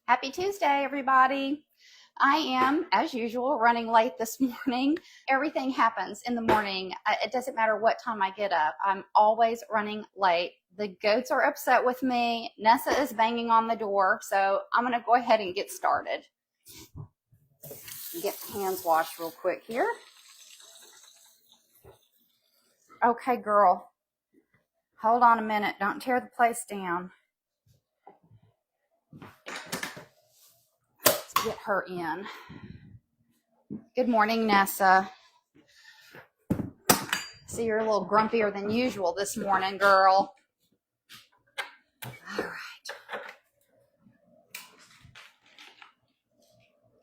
Happy Tuesday, everybody. I am, as usual, running late this morning. Everything happens in the morning. It doesn't matter what time I get up. I'm always running late. The goats are upset with me. Nessa is banging on the door, so I'm going to go ahead and get started. Get the hands washed real quick here. Okay, girl. Hold on a minute. Don't tear the place down. Let's get her in. Good morning, Nessa. See, you're a little grumpier than usual this morning, girl. All right.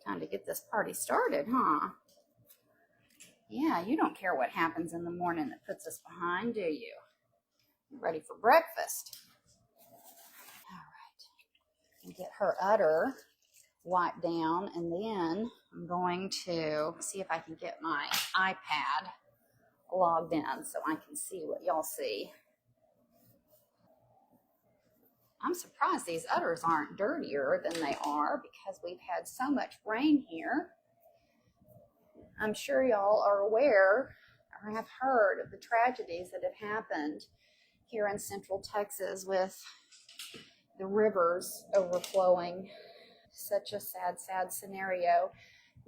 Time to get this party started, huh? Yeah, you don't care what happens in the morning that puts us behind, do you? You ready for breakfast? All right. And get her udder wiped down, and then I'm going to see if I can get my iPad logged in so I can see what y'all see. I'm surprised these udders aren't dirtier than they are because we've had so much rain here. I'm sure y'all are aware or have heard of the tragedies that have happened here in Central Texas with the rivers overflowing. Such a sad, sad scenario.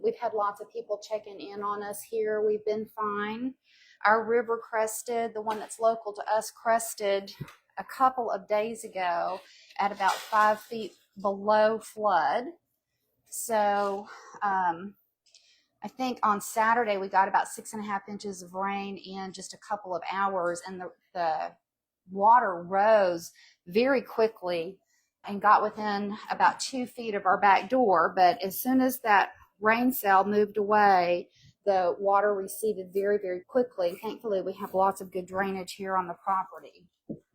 We've had lots of people checking in on us here. We've been fine. Our river crested, the one that's local to us, crested a couple of days ago at about 5 feet below flood. So I think on Saturday we got about 6.5 inches of rain in just a couple of hours, and the water rose very quickly and got within about 2 feet of our back door. But as soon as that rain cell moved away, the water receded very, very quickly. Thankfully, we have lots of good drainage here on the property. Okay.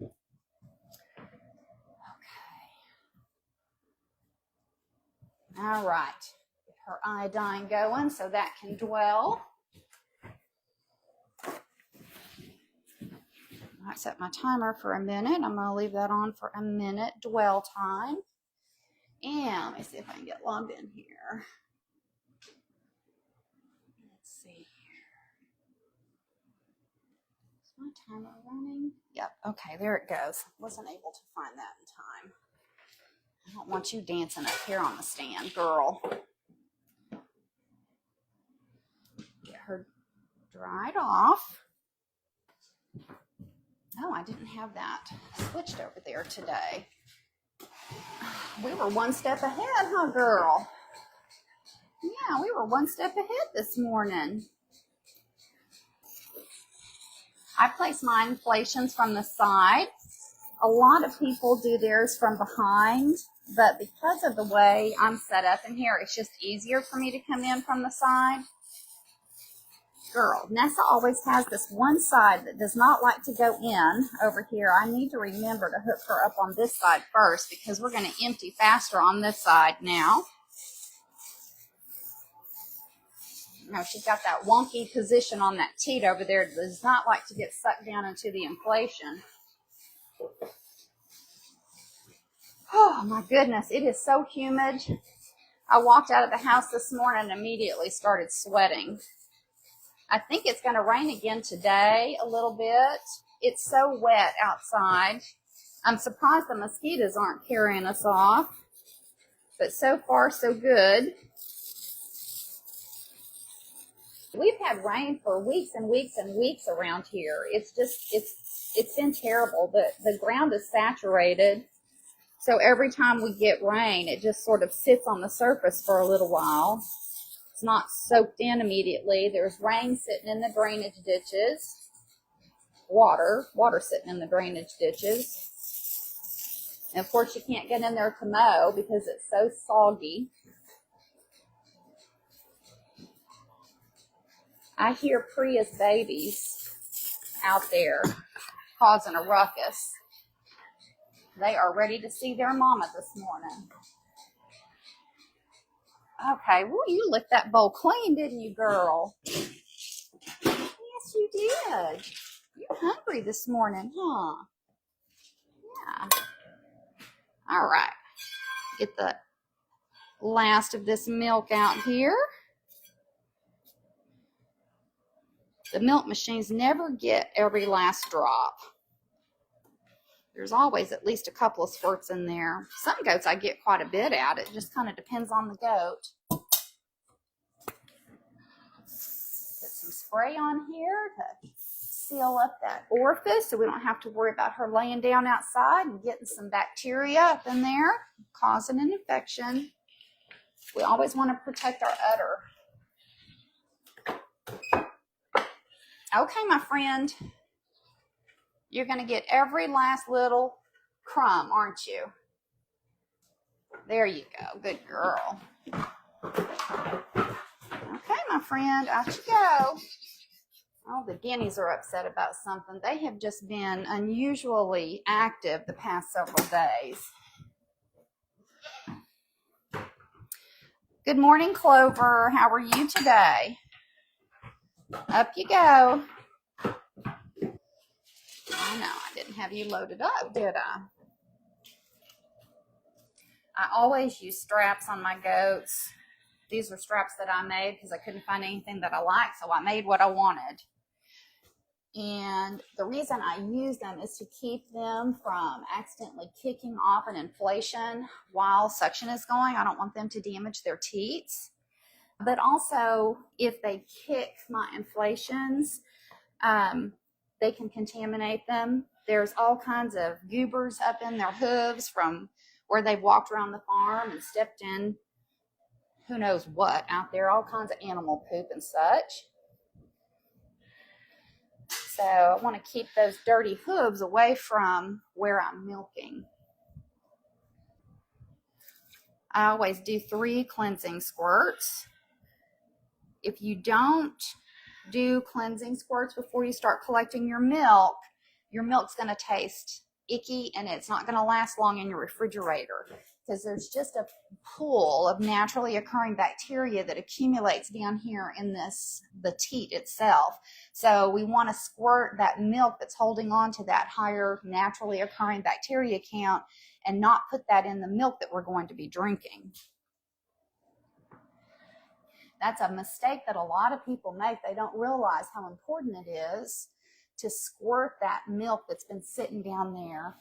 All right. Get her iodine going so that can dwell. I set my timer for a minute. I'm going to leave that on for a minute dwell time. And let me see if I can get logged in here. Let's see here. Is my timer running? Yep. Okay, there it goes. Wasn't able to find that in time. I don't want you dancing up here on the stand, girl. Get her dried off. Oh, I didn't have that switched over there today. We were one step ahead, huh, girl? Yeah, we were one step ahead this morning. I place my inflations from the side. A lot of people do theirs from behind, but because of the way I'm set up in here, it's just easier for me to come in from the side. Girl, Nessa always has this one side that does not like to go in over here. I need to remember to hook her up on this side first because we're going to empty faster on this side now. No, she's got that wonky position on that teat over there that does not like to get sucked down into the inflation. Oh my goodness, it is so humid. I walked out of the house this morning and immediately started sweating. I think it's going to rain again today a little bit. It's so wet outside. I'm surprised the mosquitoes aren't carrying us off, but so far so good. We've had rain for weeks and weeks and weeks around here. It's been terrible. The ground is saturated. So every time we get rain, it just sort of sits on the surface for a little while. It's not soaked in immediately. There's rain sitting in the drainage ditches. Water sitting in the drainage ditches. And of course you can't get in there to mow because it's so soggy. I hear Priya's babies out there causing a ruckus. They are ready to see their mama this morning. Okay, well, you licked that bowl clean, didn't you, girl? Yes, you did. You're hungry this morning, huh? Yeah. All right. Get the last of this milk out here. The milk machines never get every last drop. There's always at least a couple of squirts in there. Some goats I get quite a bit out. It just kind of depends on the goat. Put some spray on here to seal up that orifice so we don't have to worry about her laying down outside and getting some bacteria up in there, causing an infection. We always want to protect our udder. Okay, my friend, you're going to get every last little crumb, aren't you? There you go. Good girl. Okay, my friend, out you go. Oh, the guineas are upset about something. They have just been unusually active the past several days. Good morning, Clover. How are you today? Up you go. Oh, no, I didn't have you loaded up, did I? I always use straps on my goats. These are straps that I made because I couldn't find anything that I liked, so I made what I wanted. And the reason I use them is to keep them from accidentally kicking off an inflation while suction is going. I don't want them to damage their teats. But also, if they kick my inflations, they can contaminate them. There's all kinds of goobers up in their hooves from where they've walked around the farm and stepped in who knows what out there, all kinds of animal poop and such. So I want to keep those dirty hooves away from where I'm milking. I always do 3 cleansing squirts. If you don't do cleansing squirts before you start collecting your milk's going to taste icky and it's not going to last long in your refrigerator because there's just a pool of naturally occurring bacteria that accumulates down here in the teat itself. So we want to squirt that milk that's holding on to that higher naturally occurring bacteria count and not put that in the milk that we're going to be drinking. That's a mistake that a lot of people make. They don't realize how important it is to squirt that milk that's been sitting down there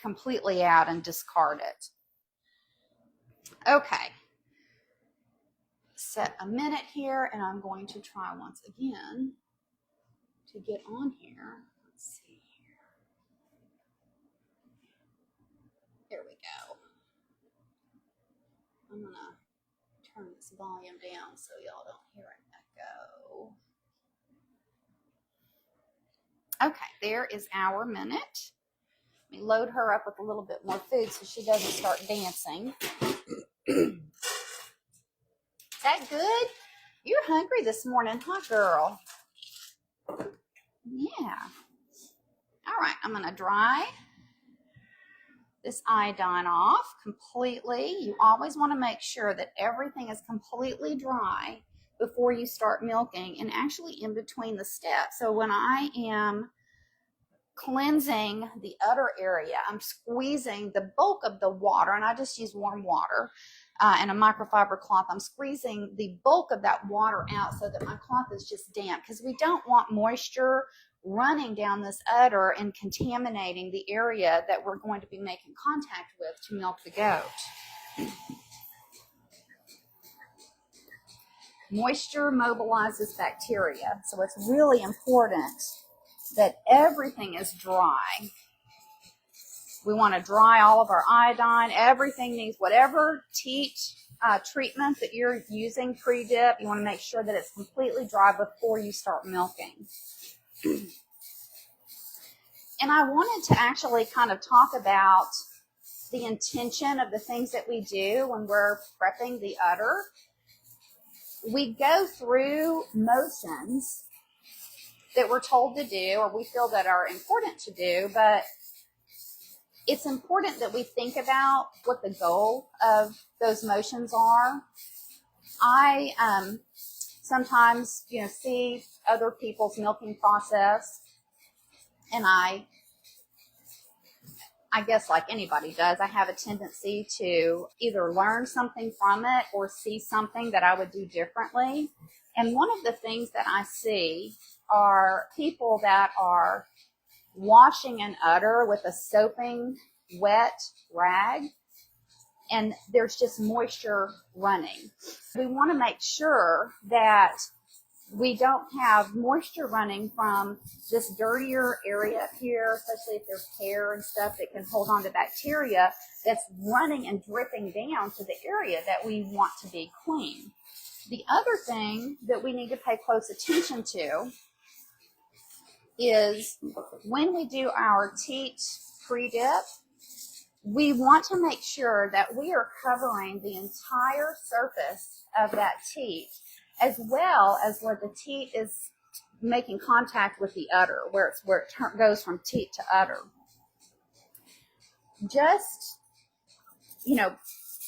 completely out and discard it. Okay. Set a minute here, and I'm going to try once again to get on here. Let's see here. Here we go. I'm going to turn this volume down so y'all don't hear it echo. Okay, there is our minute. Let me load her up with a little bit more food so she doesn't start dancing. Is that good? You're hungry this morning, huh, girl? Yeah. All right, I'm going to dry this iodine off completely. You always want to make sure that everything is completely dry before you start milking and actually in between the steps. So when I am cleansing the udder area, I'm squeezing the bulk of the water, and I just use warm water and a microfiber cloth. I'm squeezing the bulk of that water out so that my cloth is just damp because we don't want moisture running down this udder and contaminating the area that we're going to be making contact with to milk the goat. Moisture mobilizes bacteria, so it's really important that everything is dry. We want to dry all of our iodine. Everything needs whatever teat treatment that you're using pre-dip. You want to make sure that it's completely dry before you start milking. And I wanted to actually kind of talk about the intention of the things that we do when we're prepping the udder. We go through motions that we're told to do or we feel that are important to do, but it's important that we think about what the goal of those motions are. I sometimes, see other people's milking process, and I I guess like anybody does, I have a tendency to either learn something from it or see something that I would do differently. And one of the things that I see are people that are washing an udder with a soaping wet rag, and there's just moisture running. We want to make sure that we don't have moisture running from this dirtier area up here, especially if there's hair and stuff that can hold on to bacteria, that's running and dripping down to the area that we want to be clean. The other thing that we need to pay close attention to is when we do our teat pre-dip, we want to make sure that we are covering the entire surface of that teat, as well as where the teat is making contact with the udder, where it goes from teat to udder. Just,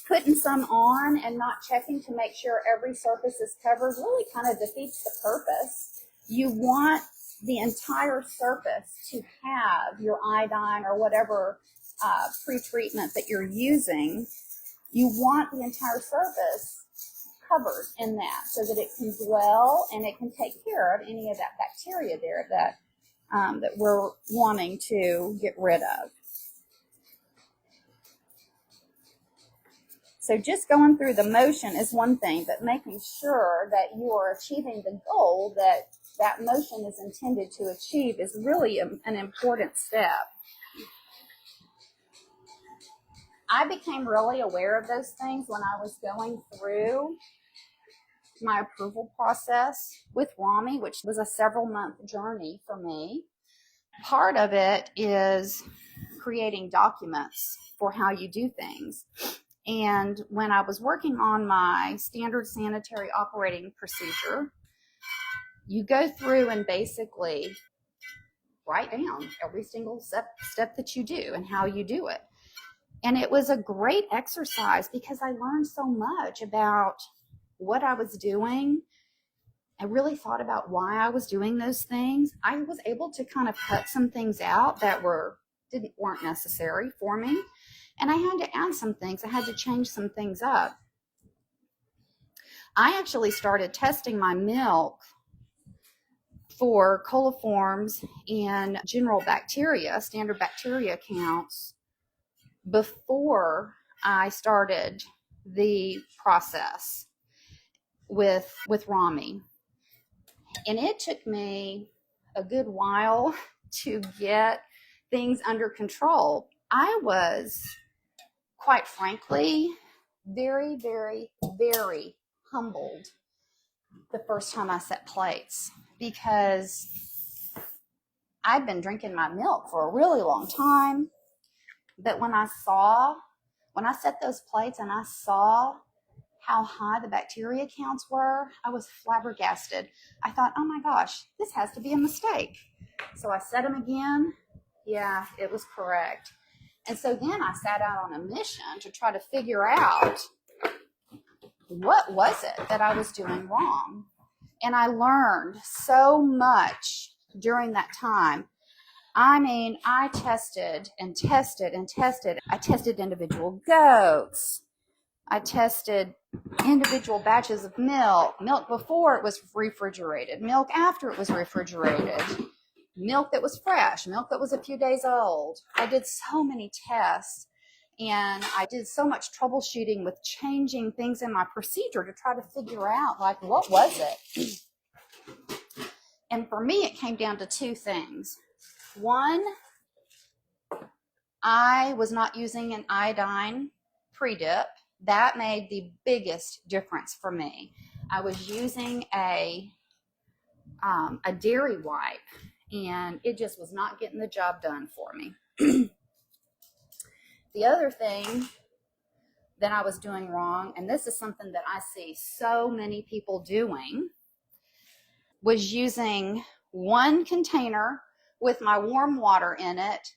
putting some on and not checking to make sure every surface is covered really kind of defeats the purpose. You want the entire surface to have your iodine or whatever pre-treatment that you're using. You want the entire surface covered in that so that it can dwell and it can take care of any of that bacteria there that we're wanting to get rid of. So just going through the motion is one thing, but making sure that you are achieving the goal that motion is intended to achieve is really an important step. I became really aware of those things when I was going through my approval process with Rami, which was a several-month journey for me. Part of it is creating documents for how you do things. And when I was working on my standard sanitary operating procedure, you go through and basically write down every single step that you do and how you do it. And it was a great exercise because I learned so much about what I was doing. I really thought about why I was doing those things. I was able to kind of cut some things out that weren't necessary for me. And I had to add some things. I had to change some things up. I actually started testing my milk for coliforms and general bacteria, standard bacteria counts, before I started the process with Rami. And it took me a good while to get things under control. I was, quite frankly, very, very, very humbled the first time I set plates, because I'd been drinking my milk for a really long time. But when I set those plates and I saw how high the bacteria counts were, I was flabbergasted. I thought, oh my gosh, this has to be a mistake. So I set them again. Yeah, it was correct. And so then I sat out on a mission to try to figure out what was it that I was doing wrong. And I learned so much during that time. I mean, I tested and tested and tested. I tested individual goats. I tested individual batches of milk before it was refrigerated, milk after it was refrigerated, milk that was fresh, milk that was a few days old. I did so many tests, and I did so much troubleshooting with changing things in my procedure to try to figure out, like, what was it? And for me, it came down to two things. One, I was not using an iodine pre-dip. That made the biggest difference for me. I was using a dairy wipe, and it just was not getting the job done for me. The other thing that I was doing wrong, and this is something that I see so many people doing, was using one container with my warm water in it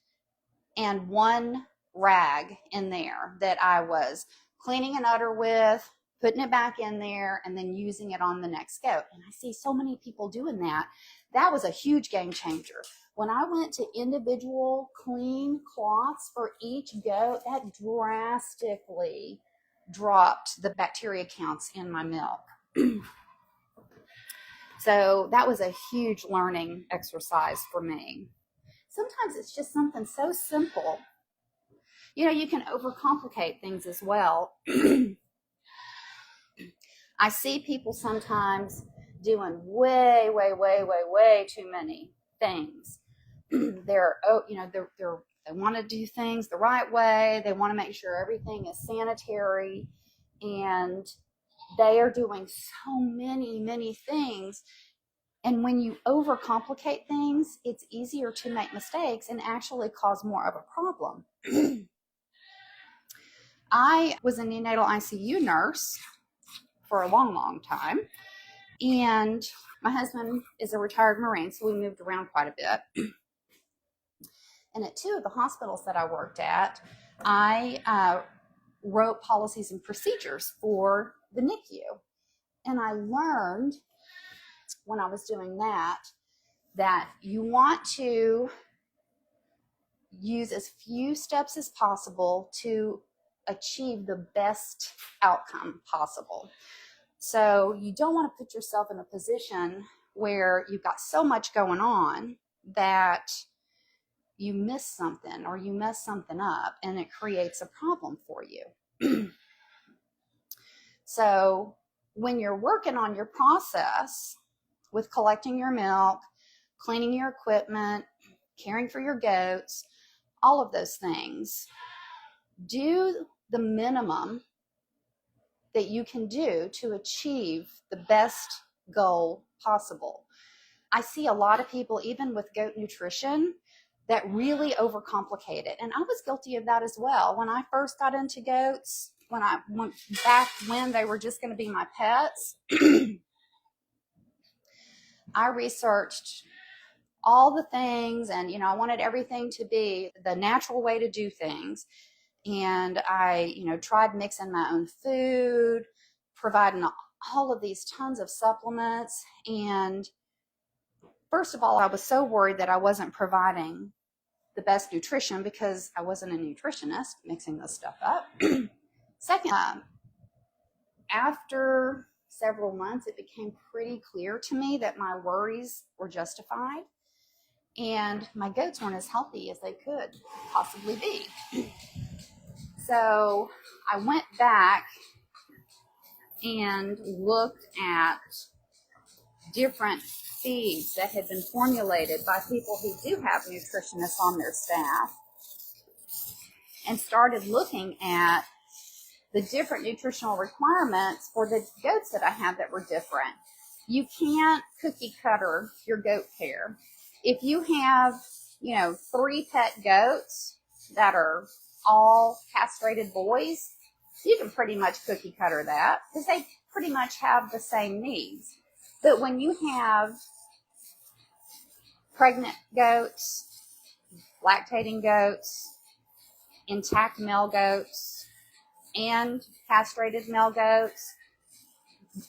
and one rag in there that I was cleaning an udder with, putting it back in there, and then using it on the next goat. And I see so many people doing that. That was a huge game changer. When I went to individual clean cloths for each goat, that drastically dropped the bacteria counts in my milk. So that was a huge learning exercise for me. Sometimes it's just something so simple. You know, you can overcomplicate things as well. I see people sometimes doing way too many things. They want to do things the right way. They want to make sure everything is sanitary, and they are doing so many things. And when you overcomplicate things, it's easier to make mistakes and actually cause more of a problem. I was a neonatal ICU nurse for a long time. And my husband is a retired Marine, so we moved around quite a bit. And at two of the hospitals that I worked at, I wrote policies and procedures for the NICU. And I learned when I was doing that you want to use as few steps as possible to achieve the best outcome possible. So you don't want to put yourself in a position where you've got so much going on that you miss something or you mess something up and it creates a problem for you. So when you're working on your process with collecting your milk, cleaning your equipment, caring for your goats, all of those things, do the minimum that you can do to achieve the best goal possible. I see a lot of people, even with goat nutrition, that really overcomplicate it. And I was guilty of that as well. When I first got into goats, when I went back when they were just going to be my pets, I researched all the things, and I wanted everything to be the natural way to do things. And I tried mixing my own food, providing all of these tons of supplements. And first of all, I was so worried that I wasn't providing the best nutrition because I wasn't a nutritionist mixing this stuff up. Second, after several months, it became pretty clear to me that my worries were justified and my goats weren't as healthy as they could possibly be. So I went back and looked at different feeds that had been formulated by people who do have nutritionists on their staff, and started looking at the different nutritional requirements for the goats that I have that were different. You can't cookie cutter your goat care. If you have, 3 pet goats that are all castrated boys, you can pretty much cookie cutter that because they pretty much have the same needs. But when you have pregnant goats, lactating goats, intact male goats, and castrated male goats,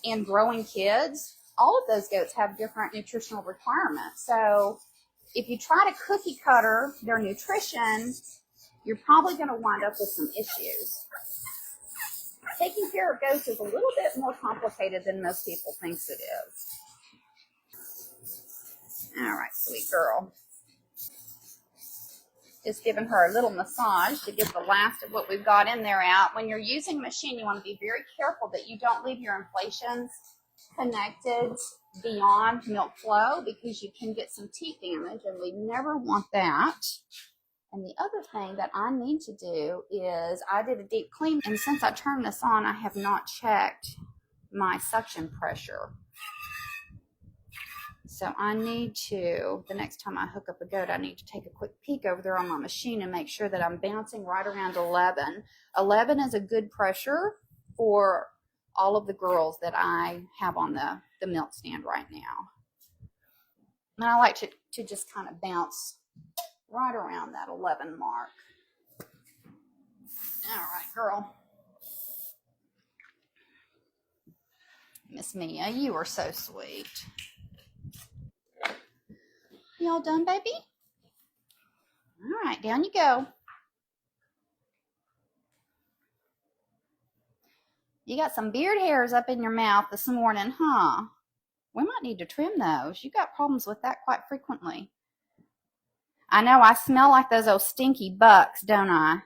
and growing kids, all of those goats have different nutritional requirements. So if you try to cookie cutter their nutrition, you're probably going to wind up with some issues. Taking care of goats is a little bit more complicated than most people think it is. All right, sweet girl. Just giving her a little massage to get the last of what we've got in there out. When you're using a machine, you want to be very careful that you don't leave your inflations connected beyond milk flow because you can get some teat damage, and we never want that. And the other thing that I need to do is I did a deep clean, and since I turned this on, I have not checked my suction pressure. So I need to, the next time I hook up a goat, I need to take a quick peek over there on my machine and make sure that I'm bouncing right around 11. 11 is a good pressure for all of the girls that I have on the milk stand right now. And I like to just kind of bounce right around that 11 mark. All right, girl. Miss Mia, you are so sweet. You all done, baby? All right, down you go. You got some beard hairs up in your mouth this morning, huh? We might need to trim those. You got problems with that quite frequently. I know I smell like those old stinky bucks, don't I?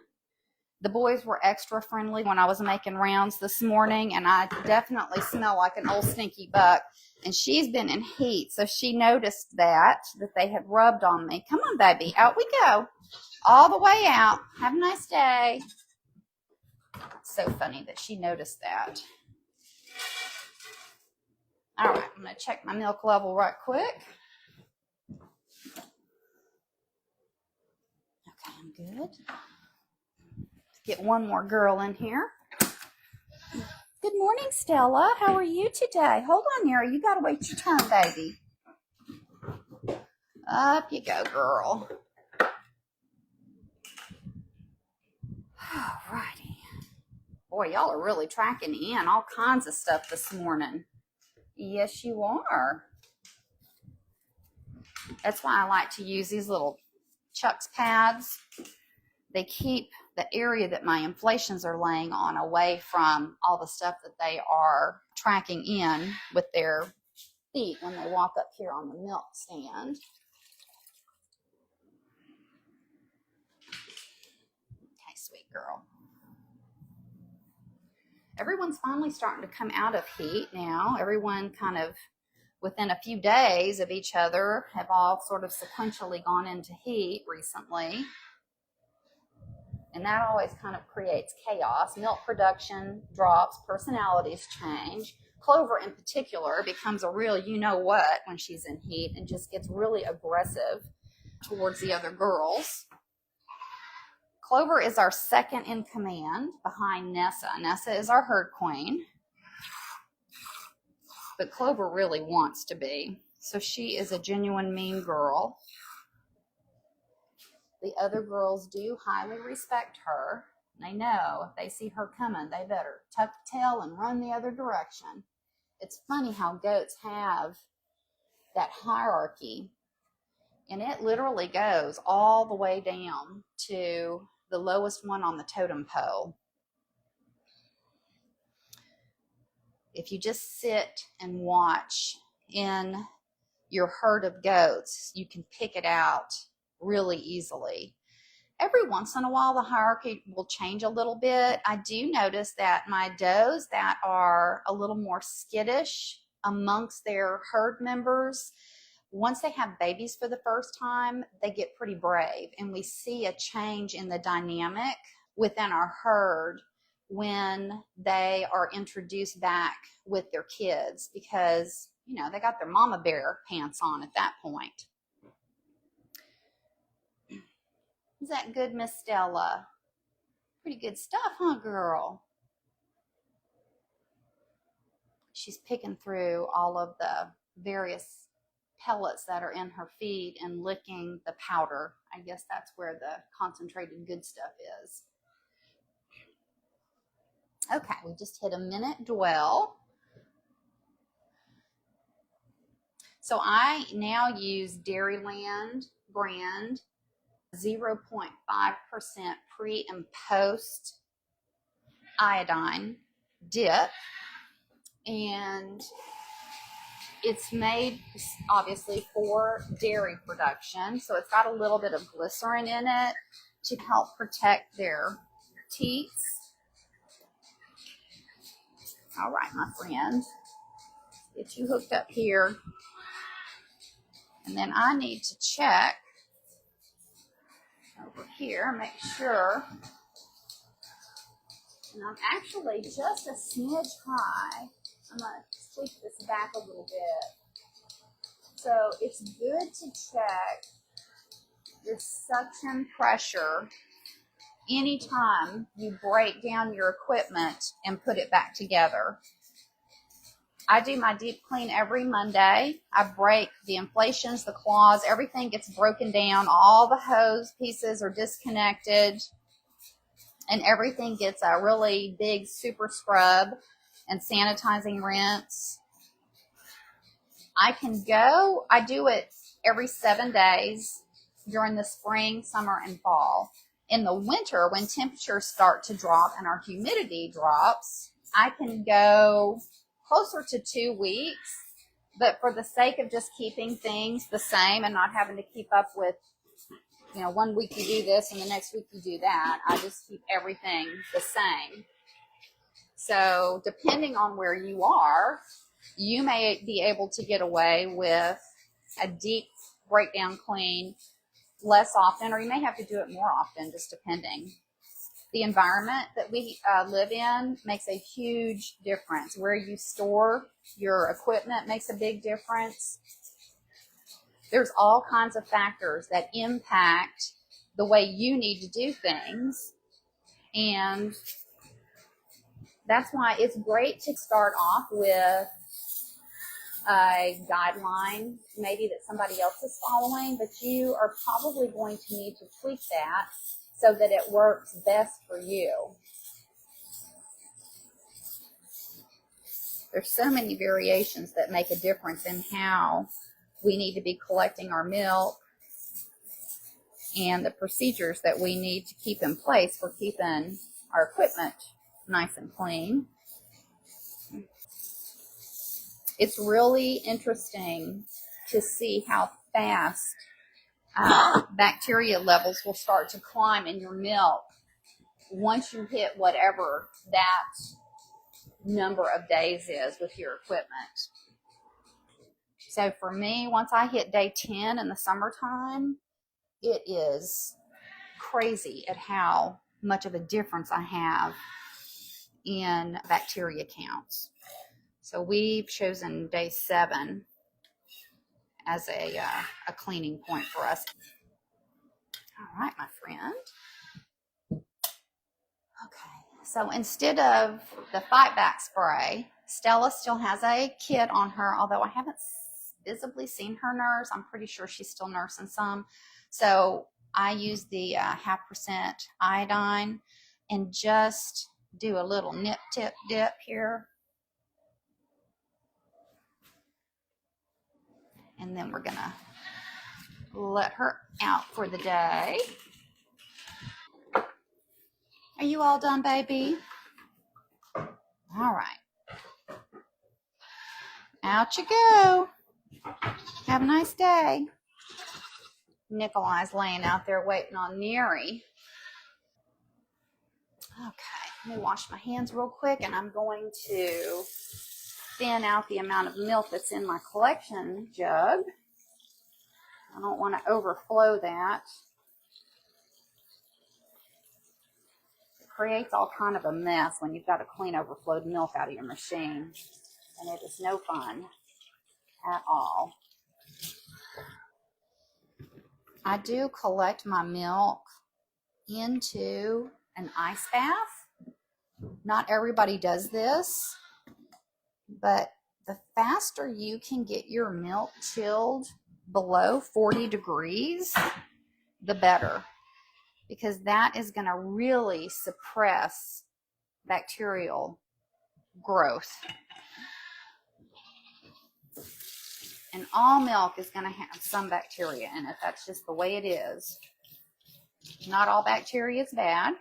The boys were extra friendly when I was making rounds this morning, and I definitely smell like an old stinky buck. And she's been in heat, so she noticed that they had rubbed on me. Come on, baby. Out we go. All the way out. Have a nice day. It's so funny that she noticed that. All right, I'm going to check my milk level right quick. Okay, I'm good. Get one more girl in here. Good morning, Stella. How are you today? Hold on, Neri. You got to wait your turn, baby. Up you go, girl. All righty. Boy, y'all are really tracking in all kinds of stuff this morning. Yes, you are. That's why I like to use these little Chuck's pads. They keep the area that my inflations are laying on away from all the stuff that they are tracking in with their feet when they walk up here on the milk stand. Okay, sweet girl. Everyone's finally starting to come out of heat now. Everyone kind of within a few days of each other have all sort of sequentially gone into heat recently. And that always kind of creates chaos. Milk production drops, personalities change. Clover in particular becomes a real you-know-what when she's in heat and just gets really aggressive towards the other girls. Clover is our second in command behind Nessa. Nessa is our herd queen. But Clover really wants to be. So she is a genuine mean girl. The other girls do highly respect her. They know if they see her coming, they better tuck the tail and run the other direction. It's funny how goats have that hierarchy, and it literally goes all the way down to the lowest one on the totem pole. If you just sit and watch in your herd of goats, you can pick it out really easily. Every once in a while, the hierarchy will change a little bit. I do notice that my does that are a little more skittish amongst their herd members, once they have babies for the first time, they get pretty brave. And we see a change in the dynamic within our herd when they are introduced back with their kids because, you know, they got their mama bear pants on at that point. Is that good, Miss Stella? Pretty good stuff, huh, girl? She's picking through all of the various pellets that are in her feed and licking the powder. I guess that's where the concentrated good stuff is. Okay, we just hit a minute dwell. So I now use Dairyland brand 0.5% pre and post iodine dip, and it's made obviously for dairy production, so it's got a little bit of glycerin in it to help protect their teats. All right, my friend, get you hooked up here, and then I need to check over here, make sure. And I'm actually just a smidge high. I'm going to tweak this back a little bit. So it's good to check your suction pressure anytime you break down your equipment and put it back together. I do my deep clean every Monday. I break the inflations, the claws, everything gets broken down. All the hose pieces are disconnected, and everything gets a really big super scrub and sanitizing rinse. I do it every 7 days during the spring, summer, and fall. In the winter, when temperatures start to drop and our humidity drops, I can go closer to 2 weeks. But for the sake of just keeping things the same and not having to keep up with, 1 week you do this and the next week you do that, I just keep everything the same. So depending on where you are, you may be able to get away with a deep breakdown clean less often, or you may have to do it more often, just depending. The environment that we live in makes a huge difference. Where you store your equipment makes a big difference. There's all kinds of factors that impact the way you need to do things. And that's why it's great to start off with a guideline maybe that somebody else is following, but you are probably going to need to tweak that so that it works best for you. There's so many variations that make a difference in how we need to be collecting our milk and the procedures that we need to keep in place for keeping our equipment nice and clean. It's really interesting to see how fast bacteria levels will start to climb in your milk once you hit whatever that number of days is with your equipment. So for me, once I hit day 10 in the summertime, it is crazy at how much of a difference I have in bacteria counts. So we've chosen day 7 as a cleaning point for us. All right, my friend. Okay, so instead of the Fight Back spray, Stella still has a kit on her, although I haven't visibly seen her nurse. I'm pretty sure she's still nursing some. So I use the 0.5% iodine and just do a little nip tip dip here. And then we're going to let her out for the day. Are you all done, baby? All right. Out you go. Have a nice day. Nikolai's laying out there waiting on Neri. Okay, let me wash my hands real quick, and I'm going to thin out the amount of milk that's in my collection jug. I don't want to overflow that. It creates all kind of a mess when you've got to clean overflowed milk out of your machine, and it is no fun at all. I do collect my milk into an ice bath. Not everybody does this, but the faster you can get your milk chilled below 40 degrees, the better, because that is going to really suppress bacterial growth. And all milk is going to have some bacteria in it. That's just the way it is. Not all bacteria is bad.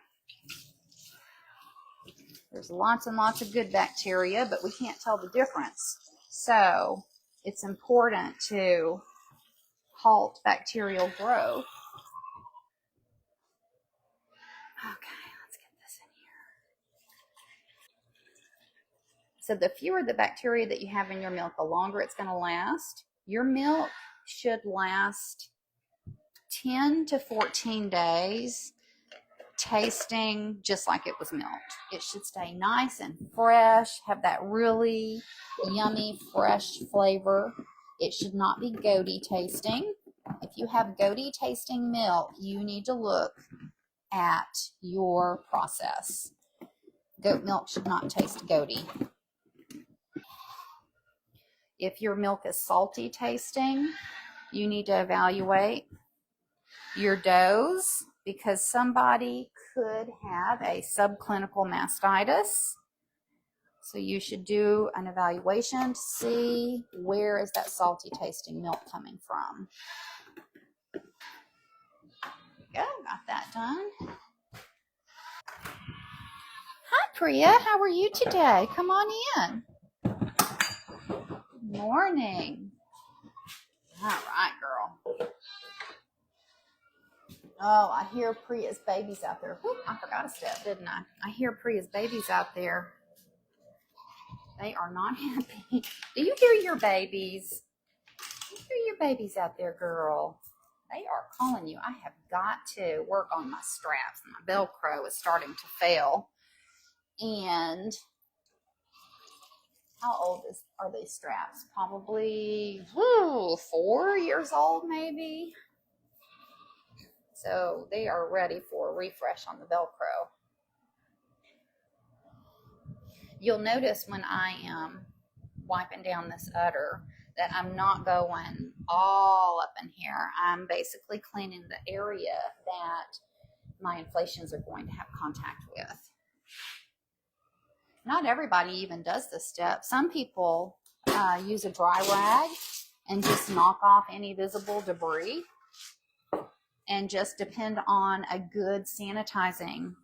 There's lots and lots of good bacteria, but we can't tell the difference. So it's important to halt bacterial growth. Okay, let's get this in here. So the fewer the bacteria that you have in your milk, the longer it's going to last. Your milk should last 10 to 14 days tasting just like it was milked. It should stay nice and fresh, have that really yummy, fresh flavor. It should not be goaty tasting. If you have goaty tasting milk, you need to look at your process. Goat milk should not taste goaty. If your milk is salty tasting, you need to evaluate your dose, because somebody could have a subclinical mastitis. So you should do an evaluation to see where is that salty tasting milk coming from. Go, got that done. Hi, Priya. How are you today? Come on in. Morning. All right, girl. Oh, I hear Priya's babies out there. Whoop, I forgot a step, didn't I? I hear Priya's babies out there. They are not happy. Do you hear your babies? Do you hear your babies out there, girl? They are calling you. I have got to work on my straps. My Velcro is starting to fail. And how old are these straps? Probably 4 years old, maybe. So they are ready for a refresh on the Velcro. You'll notice when I am wiping down this udder that I'm not going all up in here. I'm basically cleaning the area that my inflations are going to have contact with. Not everybody even does this step. Some people use a dry rag and just knock off any visible debris and just depend on a good sanitizing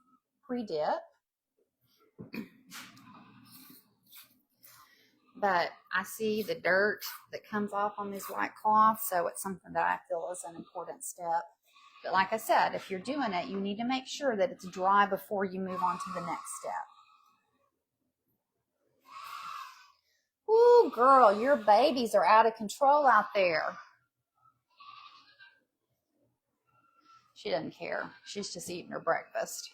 pre-dip. But I see the dirt that comes off on these white cloths, so it's something that I feel is an important step. But like I said, if you're doing it, you need to make sure that it's dry before you move on to the next step. Ooh, girl, your babies are out of control out there. She doesn't care. She's just eating her breakfast.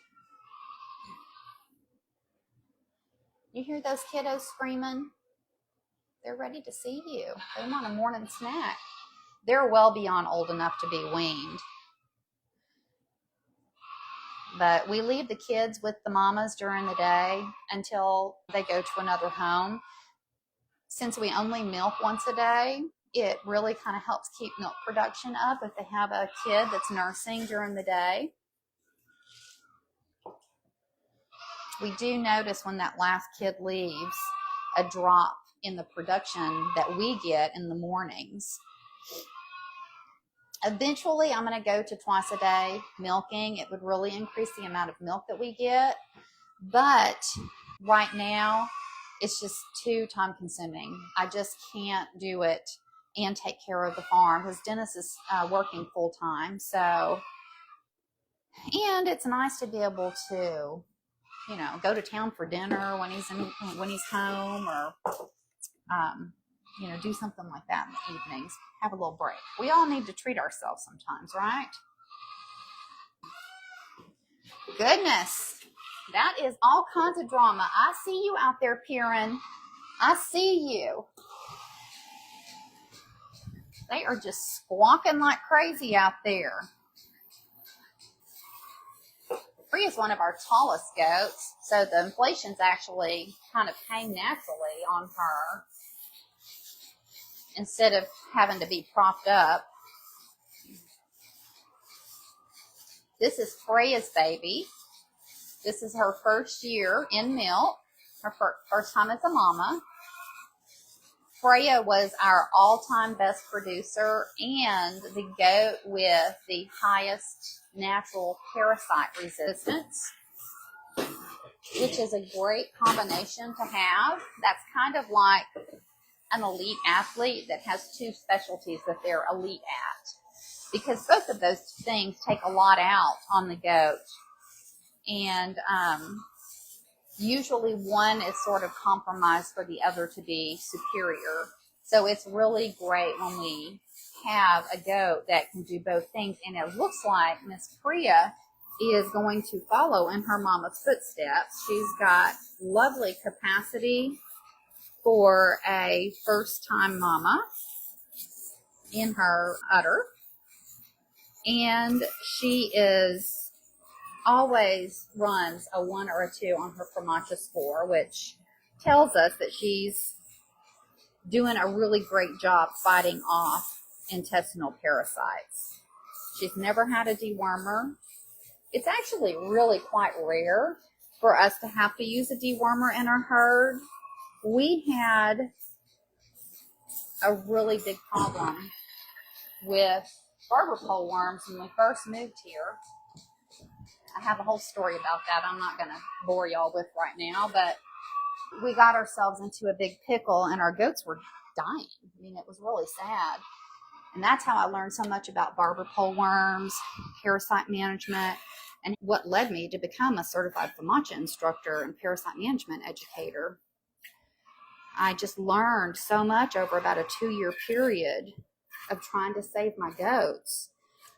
You hear those kiddos screaming? They're ready to see you. They want a morning snack. They're well beyond old enough to be weaned. But we leave the kids with the mamas during the day until they go to another home. Since we only milk once a day, it really kind of helps keep milk production up if they have a kid that's nursing during the day. We do notice when that last kid leaves a drop in the production that we get in the mornings. Eventually, I'm going to go to twice a day milking. It would really increase the amount of milk that we get. But right now, it's just too time consuming. I just can't do it and take care of the farm because Dennis is working full time. So, and it's nice to be able to, you know, go to town for dinner when he's home, or you know, do something like that in the evenings. Have a little break. We all need to treat ourselves sometimes, right? Goodness, that is all kinds of drama. I see you out there, Piran. I see you. They are just squawking like crazy out there. Free is one of our tallest goats, so the inflations actually kind of came naturally on her instead of having to be propped up. This is Freya's baby. This is her first year in milk, her first time as a mama. Freya was our all-time best producer and the goat with the highest natural parasite resistance, which is a great combination to have. That's kind of like an elite athlete that has two specialties that they're elite at, because both of those things take a lot out on the goat. And usually one is sort of compromised for the other to be superior. So it's really great when we have a goat that can do both things. And it looks like Miss Priya is going to follow in her mama's footsteps. She's got lovely capacity for a first-time mama in her udder. And she always runs a 1 or a 2 on her Framacha score, which tells us that she's doing a really great job fighting off intestinal parasites. She's never had a dewormer. It's actually really quite rare for us to have to use a dewormer in our herd. We had a really big problem with barber pole worms when we first moved here. I have a whole story about that I'm not going to bore y'all with right now, but we got ourselves into a big pickle and our goats were dying. I mean, it was really sad. And that's how I learned so much about barber pole worms, parasite management, and what led me to become a certified FAMACHA instructor and parasite management educator. I just learned so much over about a 2-year period of trying to save my goats.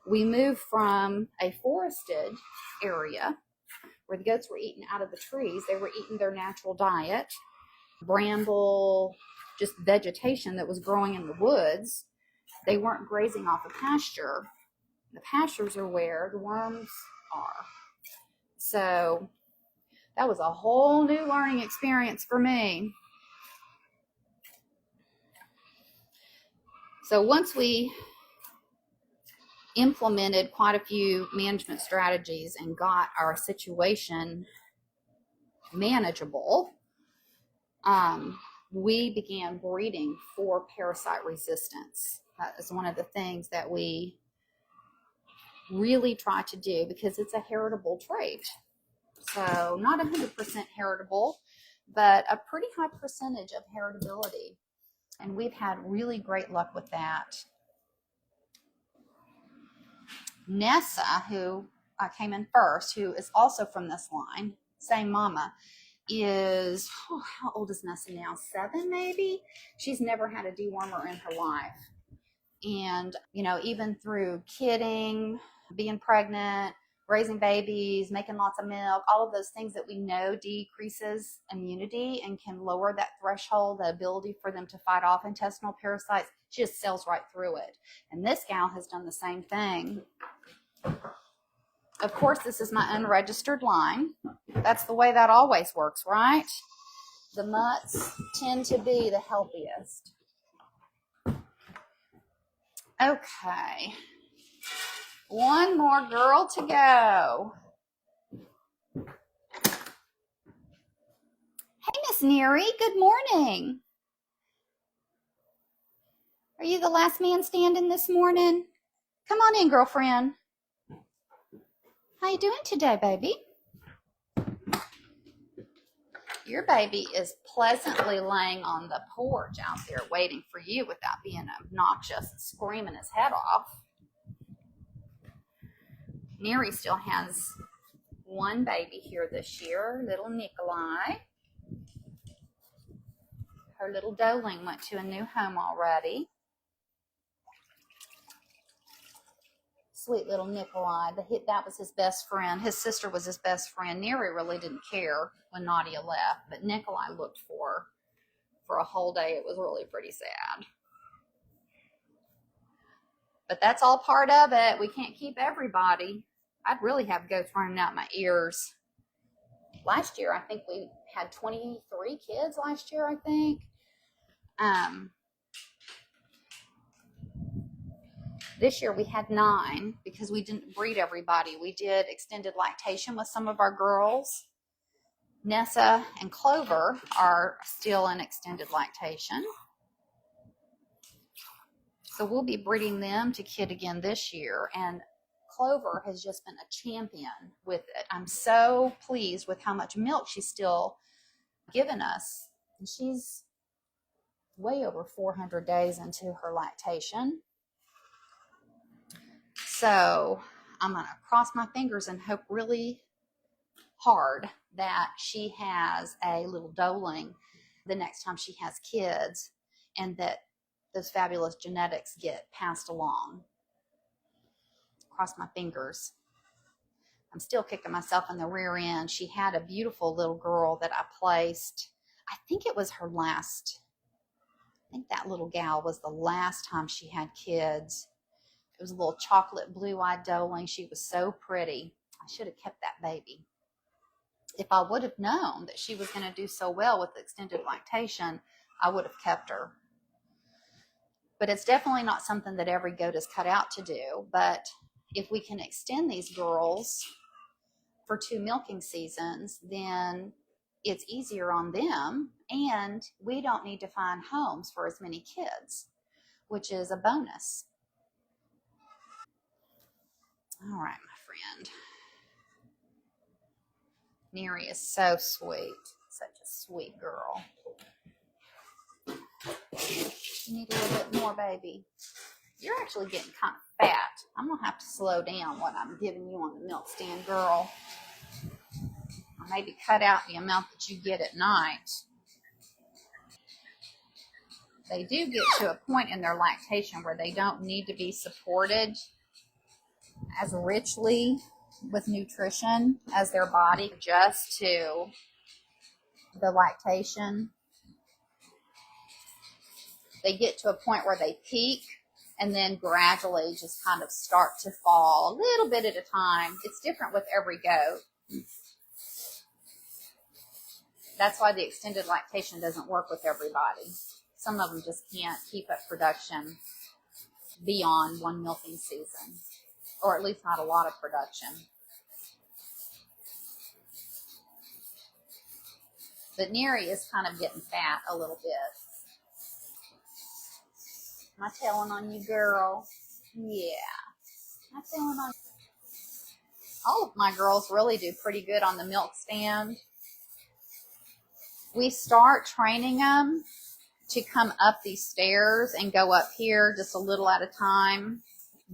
We moved from a forested area where the goats were eating out of the trees. They were eating their natural diet, bramble, just vegetation that was growing in the woods. They weren't grazing off a pasture. The pastures are where the worms are. So that was a whole new learning experience for me. So once we implemented quite a few management strategies and got our situation manageable, we began breeding for parasite resistance. That is one of the things that we really try to do because it's a heritable trait. So not 100% heritable, but a pretty high percentage of heritability. And we've had really great luck with that. Nessa, who came in first, who is also from this line, same mama, is, how old is Nessa now? 7 maybe? She's never had a dewormer in her life. And, you know, even through kidding, being pregnant, raising babies, making lots of milk, all of those things that we know decreases immunity and can lower that threshold, the ability for them to fight off intestinal parasites, she just sails right through it. And this gal has done the same thing. Of course, this is my unregistered line. That's the way that always works, right? The mutts tend to be the healthiest. Okay. One more girl to go. Hey, Miss Neary, good morning. Are you the last man standing this morning? Come on in, girlfriend. How you doing today, baby? Your baby is pleasantly laying on the porch out there waiting for you without being obnoxious and screaming his head off. Neary still has one baby here this year, little Nikolai. Her little doeling went to a new home already. Sweet little Nikolai. That was his best friend. His sister was his best friend. Neary really didn't care when Nadia left, but Nikolai looked for her for a whole day. It was really pretty sad. But that's all part of it. We can't keep everybody. I'd really have goats running out my ears. Last year, I think we had 23 kids last year, I think. This year we had 9 because we didn't breed everybody. We did extended lactation with some of our girls. Nessa and Clover are still in extended lactation. So we'll be breeding them to kid again this year. And Clover has just been a champion with it. I'm so pleased with how much milk she's still given us. And she's way over 400 days into her lactation. So I'm going to cross my fingers and hope really hard that she has a little doeling the next time she has kids and that those fabulous genetics get passed along. Cross my fingers. I'm still kicking myself in the rear end. She had a beautiful little girl that I placed. I think it was her last. I think that little gal was the last time she had kids. It was a little chocolate blue-eyed doeling. She was so pretty. I should have kept that baby. If I would have known that she was going to do so well with extended lactation, I would have kept her. But it's definitely not something that every goat is cut out to do. But if we can extend these girls for 2 milking seasons, then it's easier on them, and we don't need to find homes for as many kids, which is a bonus. All right, my friend. Neri is so sweet. Such a sweet girl. You need a little bit more, baby. You're actually getting kind of fat. I'm going to have to slow down what I'm giving you on the milk stand, girl. Or maybe cut out the amount that you get at night. They do get to a point in their lactation where they don't need to be supported as richly with nutrition as their body adjusts to the lactation. They get to a point where they peak and then gradually just kind of start to fall a little bit at a time. It's different with every goat. That's why the extended lactation doesn't work with everybody. Some of them just can't keep up production beyond 1 milking season, or at least not a lot of production. But Neri is kind of getting fat a little bit. Am I telling on you, girl? Yeah. Am I telling on you? All of my girls really do pretty good on the milk stand. We start training them to come up these stairs and go up here just a little at a time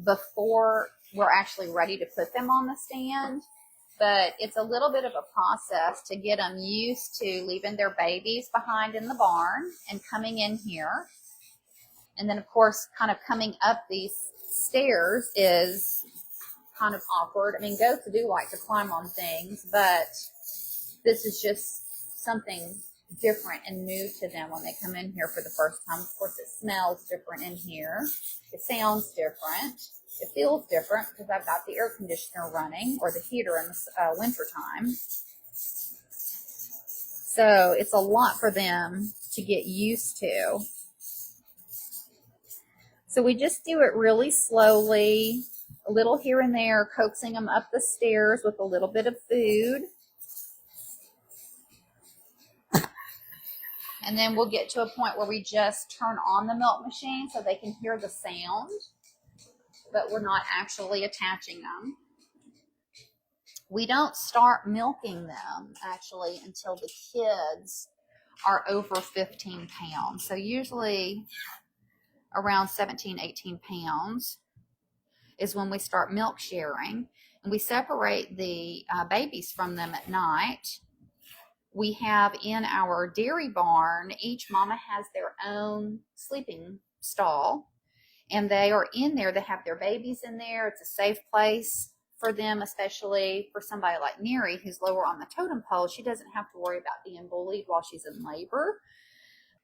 before we're actually ready to put them on the stand. But it's a little bit of a process to get them used to leaving their babies behind in the barn and coming in here. And then, of course, kind of coming up these stairs is kind of awkward. I mean, goats do like to climb on things, but this is just something different and new to them when they come in here for the first time. Of course, it smells different in here. It sounds different. It feels different because I've got the air conditioner running, or the heater in the winter time. So it's a lot for them to get used to. So we just do it really slowly, a little here and there, coaxing them up the stairs with a little bit of food. And then we'll get to a point where we just turn on the milk machine so they can hear the sound, but we're not actually attaching them. We don't start milking them actually until the kids are over 15 pounds. So usually around 17, 18 pounds is when we start milk sharing. And we separate the babies from them at night. We have in our dairy barn, each mama has their own sleeping stall, and they are in there. They have their babies in there. It's a safe place for them, especially for somebody like Neri, who's lower on the totem pole. She doesn't have to worry about being bullied while she's in labor.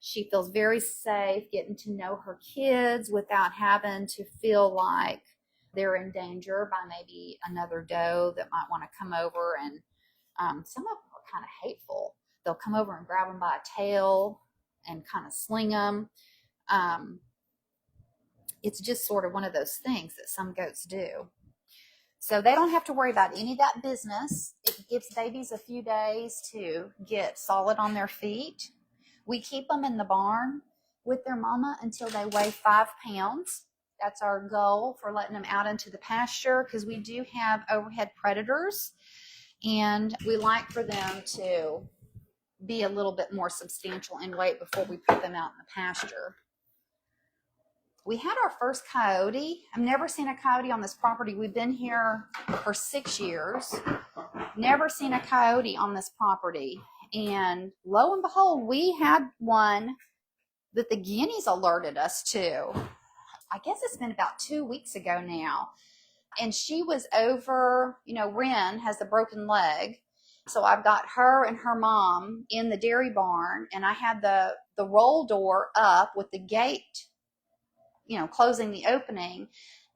She feels very safe getting to know her kids without having to feel like they're in danger by maybe another doe that might want to come over. And some of them are kind of hateful. They'll come over and grab them by a tail and kind of sling them. It's just sort of one of those things that some goats do. So they don't have to worry about any of that business. It gives babies a few days to get solid on their feet. We keep them in the barn with their mama until they weigh 5 pounds. That's our goal for letting them out into the pasture, because we do have overhead predators, and we like for them to be a little bit more substantial in weight before we put them out in the pasture. We had our first coyote. I've never seen a coyote on this property. We've been here for 6 years. Never seen a coyote on this property. And lo and behold, we had one that the guineas alerted us to. I guess it's been about 2 weeks ago now. And she was over, Ren has a broken leg. So I've got her and her mom in the dairy barn, and I had the roll door up with the gate, closing the opening.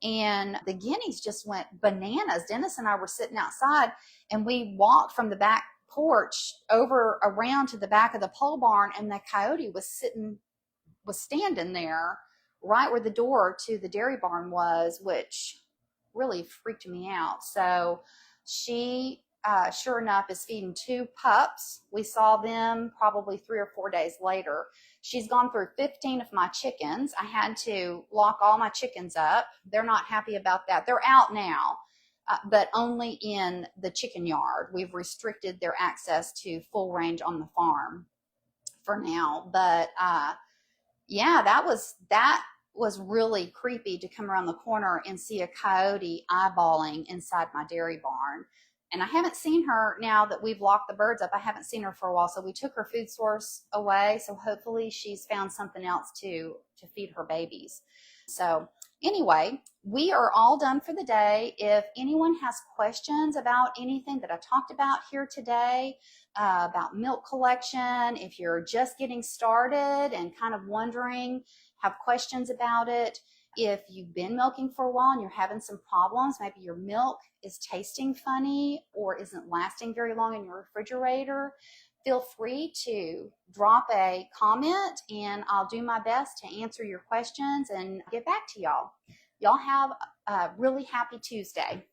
And the guineas just went bananas. Dennis and I were sitting outside, and we walked from the back porch over around to the back of the pole barn, and the coyote was standing there right where the door to the dairy barn was, which really freaked me out. So she sure enough, is feeding 2 pups. We saw them probably 3 or 4 days later. She's gone through 15 of my chickens. I had to lock all my chickens up. They're not happy about that. They're out now, but only in the chicken yard. We've restricted their access to full range on the farm for now. But yeah, that was really creepy to come around the corner and see a coyote eyeballing inside my dairy barn. And I haven't seen her now that we've locked the birds up. I haven't seen her for a while. So we took her food source away. So hopefully she's found something else to feed her babies. So anyway, we are all done for the day. If anyone has questions about anything that I talked about here today, about milk collection, if you're just getting started and kind of wondering, have questions about it, if you've been milking for a while and you're having some problems, maybe your milk is tasting funny or isn't lasting very long in your refrigerator, feel free to drop a comment and I'll do my best to answer your questions and get back to y'all. Y'all have a really happy Tuesday.